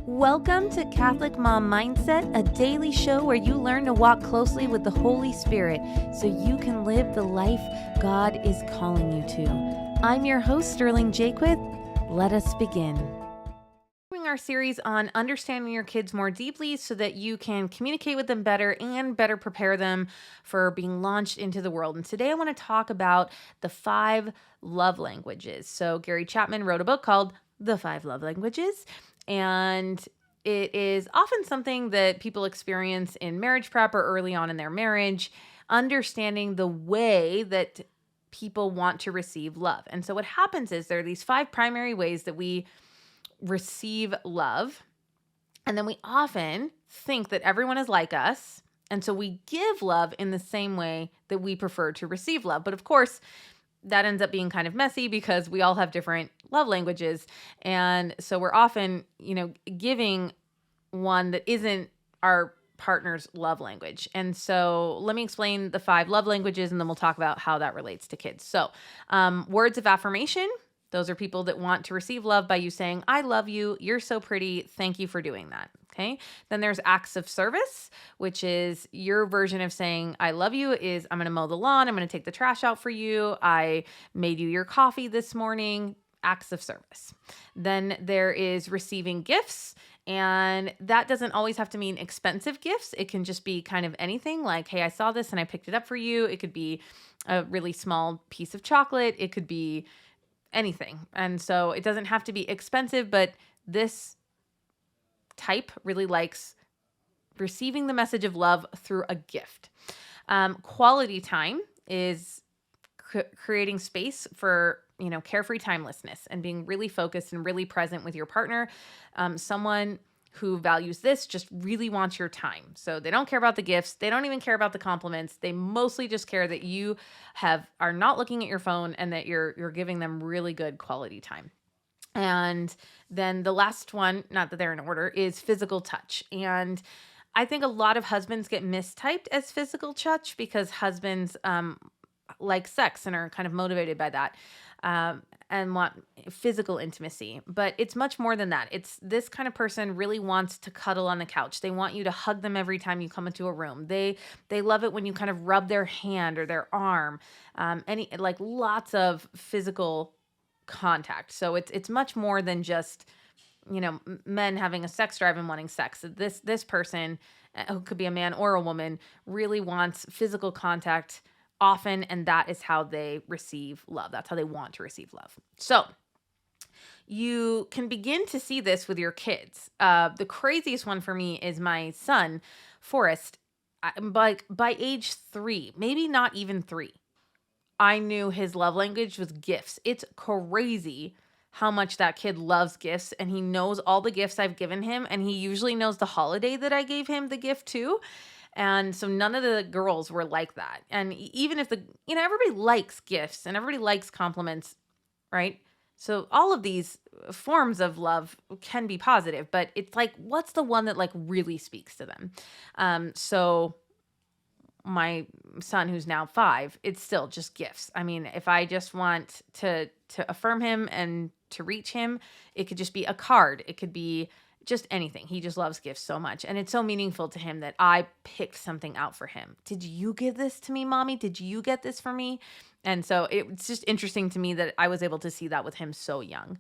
Welcome to Catholic Mom Mindset, a daily show where you learn to walk closely with the Holy Spirit so you can live the life God is calling you to. I'm your host, Sterling Jaquith. Let us begin. Doing our series on understanding your kids more deeply so that you can communicate with them better and better prepare them for being launched into the world. And today I want to talk about the 5 love languages. So Gary Chapman wrote a book called The 5 Love Languages. And it is often something that people experience in marriage prep or early on in their marriage, understanding the way that people want to receive love. And so what happens is there are these 5 primary ways that we receive love. And then we often think that everyone is like us. And so we give love in the same way that we prefer to receive love. But of course, that ends up being kind of messy because we all have different love languages. And so we're often, giving one that isn't our partner's love language. And so let me explain the 5 love languages, and then we'll talk about how that relates to kids. So words of affirmation. Those are people that want to receive love by you saying, I love you. You're so pretty. Thank you for doing that. Okay. Then there's acts of service, which is your version of saying, I love you is I'm going to mow the lawn. I'm going to take the trash out for you. I made you your coffee this morning. Acts of service. Then there is receiving gifts. And that doesn't always have to mean expensive gifts. It can just be kind of anything like, hey, I saw this and I picked it up for you. It could be a really small piece of chocolate. It could be anything. And so it doesn't have to be expensive, but this type really likes receiving the message of love through a gift. Quality time is creating space for, carefree timelessness and being really focused and really present with your partner. Someone who values this just really wants your time. So they don't care about the gifts. They don't even care about the compliments. They mostly just care that you are not looking at your phone and that you're giving them really good quality time. And then the last one, not that they're in order, is physical touch. And I think a lot of husbands get mistyped as physical touch because husbands like sex and are kind of motivated by that. And want physical intimacy, but it's much more than that. It's this kind of person really wants to cuddle on the couch. They want you to hug them every time you come into a room. They love it when you kind of rub their hand or their arm, lots of physical contact. So it's much more than just, men having a sex drive and wanting sex. This person, who could be a man or a woman, really wants physical contact often, and that is how they receive love. That's how they want to receive love. So you can begin to see this with your kids. The craziest one for me is my son, Forrest. By age 3, maybe not even 3, I knew his love language was gifts. It's crazy how much that kid loves gifts, and he knows all the gifts I've given him, and he usually knows the holiday that I gave him the gift to. And so none of the girls were like that. And even if everybody likes gifts and everybody likes compliments, right? So all of these forms of love can be positive, but it's like, what's the one that really speaks to them? So my son, who's now 5, it's still just gifts. I mean, if I just want to affirm him and to reach him, it could just be a card. It could be just anything. He just loves gifts so much. And it's so meaningful to him that I picked something out for him. Did you give this to me, Mommy? Did you get this for me? And so it's just interesting to me that I was able to see that with him so young.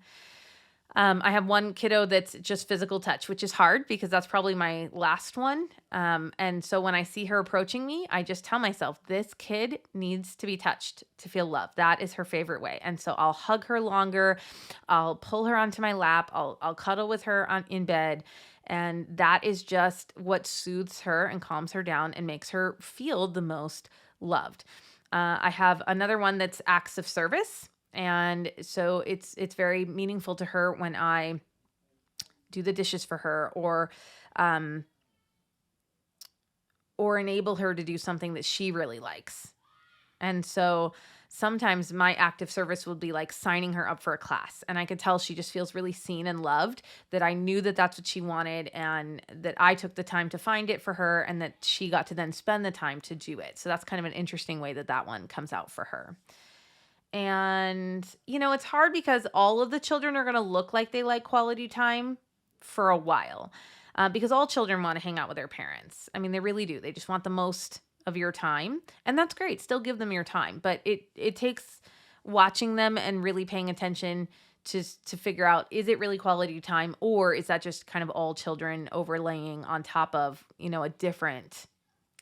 I have one kiddo that's just physical touch, which is hard because that's probably my last one. And so when I see her approaching me, I just tell myself, this kid needs to be touched to feel love. That is her favorite way. And so I'll hug her longer. I'll pull her onto my lap. I'll cuddle with her in bed. And that is just what soothes her and calms her down and makes her feel the most loved. I have another one that's acts of service. And so it's very meaningful to her when I do the dishes for her or enable her to do something that she really likes. And so sometimes my active service will be like signing her up for a class. And I could tell she just feels really seen and loved, that I knew that that's what she wanted and that I took the time to find it for her and that she got to then spend the time to do it. So that's kind of an interesting way that one comes out for her. And, it's hard because all of the children are going to look like they like quality time. for a while because all children want to hang out with their parents. I mean, they really do. They just want the most of your time, and that's great. Still give them your time, but it takes watching them and really paying attention to figure out, is it really quality time, or is that just kind of all children overlaying on top of, a different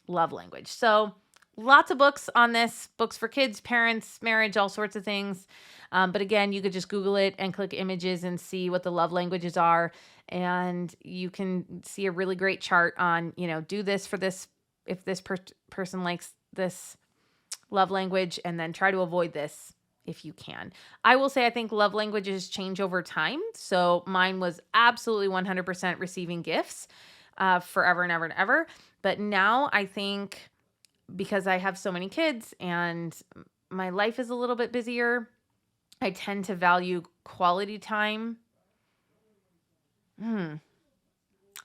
love language? So lots of books on this, books for kids, parents, marriage, all sorts of things. But again, you could just Google it and click images and see what the love languages are. And you can see a really great chart on, do this for this, if this person likes this love language, and then try to avoid this if you can. I will say I think love languages change over time. So mine was absolutely 100% receiving gifts forever and ever and ever. But now I think, because I have so many kids and my life is a little bit busier, I tend to value quality time.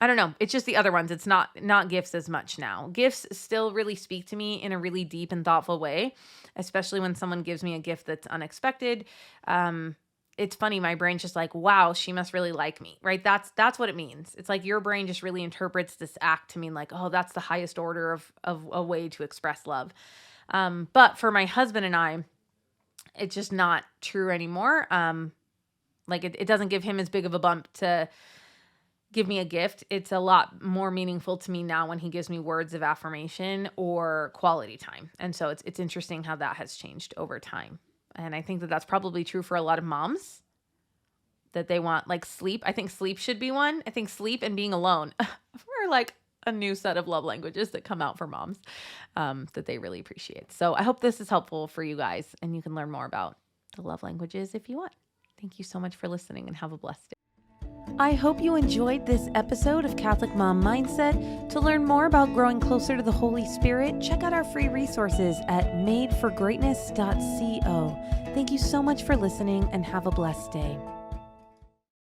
I don't know. It's just the other ones. It's not gifts as much now. Gifts still really speak to me in a really deep and thoughtful way, especially when someone gives me a gift that's unexpected. It's funny. My brain's just like, wow, she must really like me, right? That's what it means. It's like your brain just really interprets this act to mean like, oh, that's the highest order of a way to express love. But for my husband and I, it's just not true anymore. Like it doesn't give him as big of a bump to give me a gift. It's a lot more meaningful to me now when he gives me words of affirmation or quality time. And so it's interesting how that has changed over time. And I think that that's probably true for a lot of moms, that they want like sleep. I think sleep should be one. I think sleep and being alone are like a new set of love languages that come out for moms that they really appreciate. So I hope this is helpful for you guys, and you can learn more about the love languages if you want. Thank you so much for listening, and have a blessed day. I hope you enjoyed this episode of Catholic Mom Mindset. To learn more about growing closer to the Holy Spirit, check out our free resources at madeforgreatness.co. Thank you so much for listening, and have a blessed day.